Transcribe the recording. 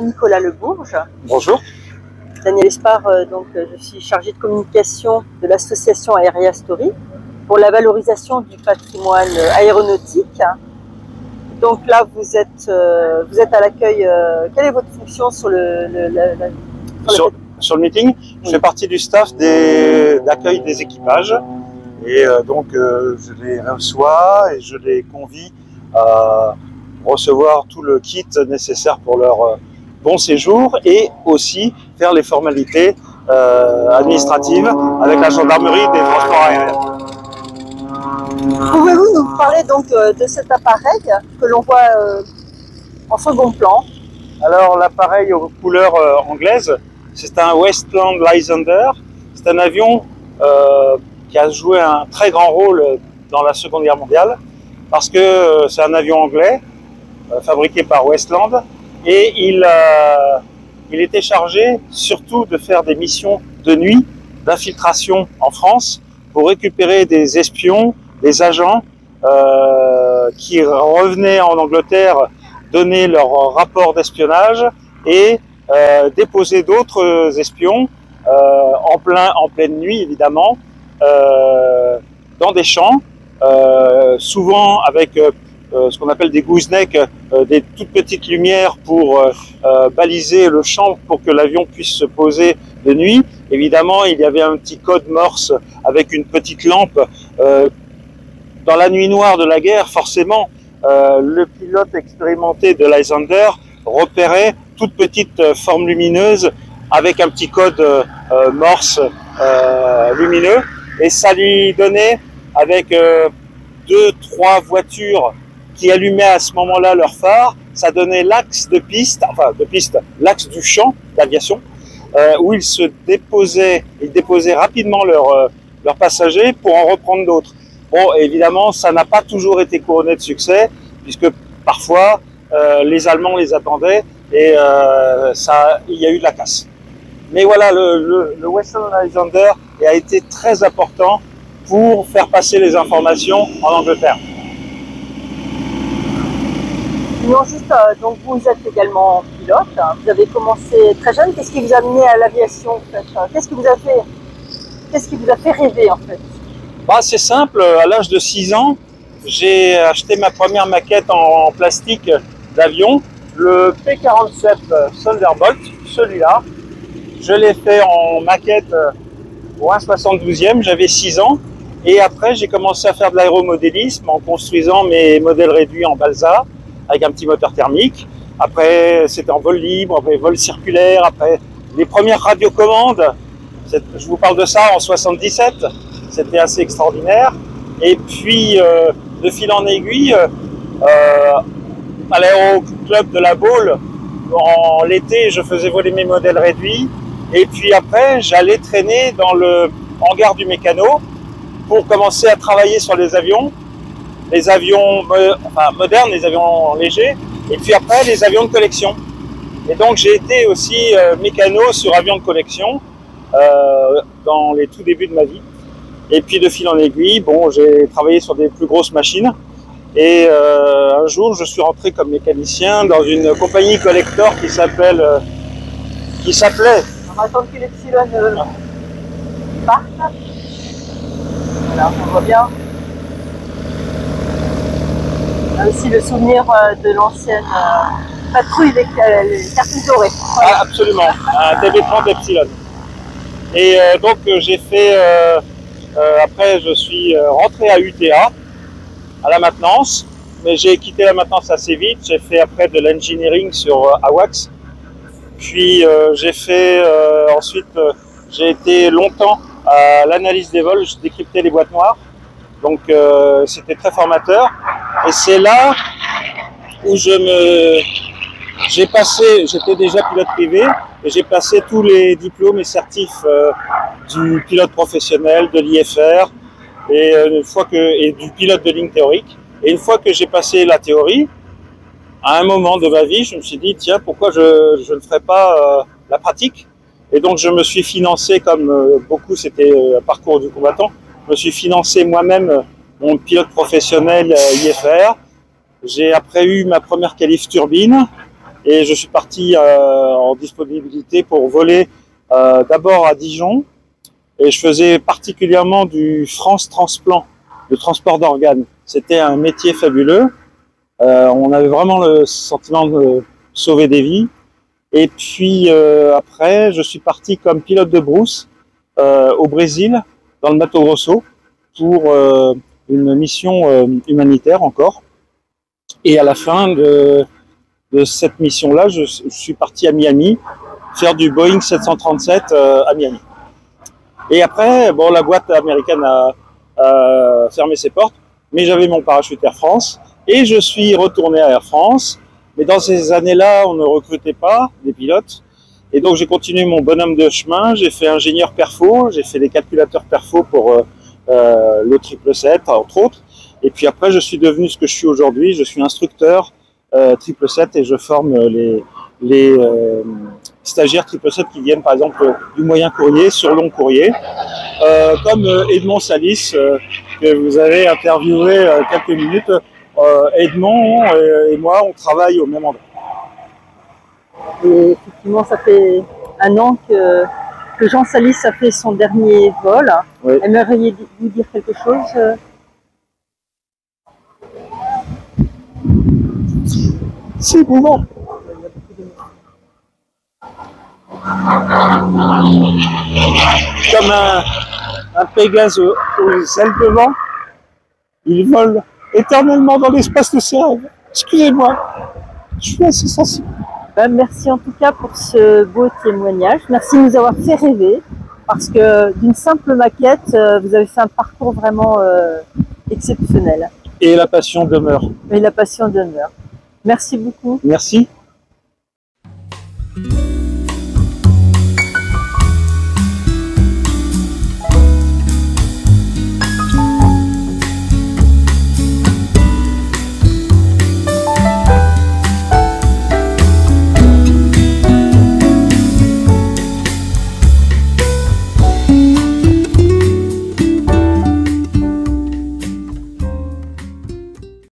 Nicolas Lebourge. Bonjour. Daniel Espard, je suis chargée de communication de l'association Aéria Story pour la valorisation du patrimoine aéronautique. Donc là, vous êtes à l'accueil. Quelle est votre fonction sur sur le meeting? Oui. Je fais partie du staff d'accueil des équipages et je les reçois et je les convie à recevoir tout le kit nécessaire pour leur bon séjour et aussi faire les formalités administratives avec la gendarmerie des transports aériens. Pouvez-vous nous parler donc de cet appareil que l'on voit en second plan? Alors l'appareil aux couleurs anglaises, c'est un Westland Lysander. C'est un avion qui a joué un très grand rôle dans la Seconde Guerre mondiale parce que c'est un avion anglais fabriqué par Westland. Et il était chargé surtout de faire des missions de nuit, d'infiltration en France, pour récupérer des espions, des agents qui revenaient en Angleterre donner leur rapport d'espionnage et déposer d'autres espions en pleine nuit évidemment, dans des champs, souvent avec ce qu'on appelle des goosenecks, des toutes petites lumières pour baliser le champ pour que l'avion puisse se poser de nuit. Évidemment, il y avait un petit code Morse avec une petite lampe. Dans la nuit noire de la guerre, forcément, le pilote expérimenté de Lysander repérait toute petite forme lumineuse avec un petit code Morse lumineux. Et ça lui donnait, avec 2-3 voitures qui allumaient à ce moment-là leur phare, ça donnait l'axe de piste, l'axe du champ d'aviation, où ils déposaient rapidement leurs passagers pour en reprendre d'autres. Bon, évidemment, ça n'a pas toujours été couronné de succès, puisque parfois les Allemands les attendaient et il y a eu de la casse. Mais voilà, le Westland Lysander a été très important pour faire passer les informations en Angleterre. Non, juste, donc vous êtes également pilote, vous avez commencé très jeune. Qu'est-ce qui vous a amené à l'aviation en fait? Qu'est-ce qui vous a fait rêver en fait? Bah, c'est simple, à l'âge de 6 ans, j'ai acheté ma première maquette en plastique d'avion, le P-47 Thunderbolt, celui-là. Je l'ai fait en maquette pour un 72e, j'avais 6 ans. Et après, j'ai commencé à faire de l'aéromodélisme en construisant mes modèles réduits en balsa, avec un petit moteur thermique. Après, c'était en vol libre, après vol circulaire, après les premières radiocommandes. Je vous parle de ça en 77, c'était assez extraordinaire. Et puis, de fil en aiguille, à l'aéroclub de la Baule, en l'été, je faisais voler mes modèles réduits. Et puis après, j'allais traîner dans le hangar du mécano pour commencer à travailler sur les avions modernes, les avions légers, et puis après les avions de collection. Et donc j'ai été aussi mécano sur avions de collection dans les tout débuts de ma vie. Et puis de fil en aiguille, bon, j'ai travaillé sur des plus grosses machines. Et un jour, je suis rentré comme mécanicien dans une compagnie collector qui s'appelait. On va attendre que l'Epsilon parte. Voilà, on voit bien. On a aussi le souvenir de l'ancienne patrouille des cartouches dorées. Ah, absolument, un TB30 Epsilon. Et donc j'ai fait, après je suis rentré à UTA, à la maintenance, mais j'ai quitté la maintenance assez vite. J'ai fait après de l'engineering sur AWACS. Puis j'ai fait ensuite, j'ai été longtemps à l'analyse des vols, je décryptais les boîtes noires. Donc c'était très formateur. Et c'est là où je j'étais déjà pilote privé et j'ai passé tous les diplômes et certifs du pilote professionnel, de l'IFR et du pilote de ligne théorique. Et une fois que j'ai passé la théorie, à un moment de ma vie, je me suis dit, tiens, pourquoi je ne ferais pas la pratique? Et donc, je me suis financé, comme beaucoup, c'était un parcours du combattant, je me suis financé moi-même mon pilote professionnel IFR. J'ai après eu ma première qualif turbine et je suis parti en disponibilité pour voler d'abord à Dijon. Et je faisais particulièrement du France Transplant, le transport d'organes. C'était un métier fabuleux. On avait vraiment le sentiment de sauver des vies. Et puis après, je suis parti comme pilote de brousse au Brésil, dans le Mato Grosso, pour une mission humanitaire encore. Et à la fin de cette mission-là, je suis parti à Miami, faire du Boeing 737 à Miami. Et après, bon, la boîte américaine a fermé ses portes, mais j'avais mon parachute Air France et je suis retourné à Air France. Mais dans ces années-là, on ne recrutait pas des pilotes. Et donc, j'ai continué mon bonhomme de chemin. J'ai fait ingénieur perfo, j'ai fait des calculateurs perfo pour le 777, entre autres. Et puis après, je suis devenu ce que je suis aujourd'hui. Je suis instructeur 777 et je forme les stagiaires 777 qui viennent par exemple du moyen courrier sur long courrier, comme Edmond Salis que vous avez interviewé quelques minutes. Edmond et moi, on travaille au même endroit. Et effectivement, ça fait un an que Jean Salis a fait son dernier vol. Oui. Aimeriez-vous dire quelque chose? C'est émouvant. Comme un Pégase aux ailes de vent, il vole éternellement dans l'espace de ses rêves. Excusez-moi, je suis assez sensible. Merci en tout cas pour ce beau témoignage. Merci de nous avoir fait rêver, parce que d'une simple maquette, vous avez fait un parcours vraiment exceptionnel. Et la passion demeure. Et la passion demeure. Merci beaucoup. Merci.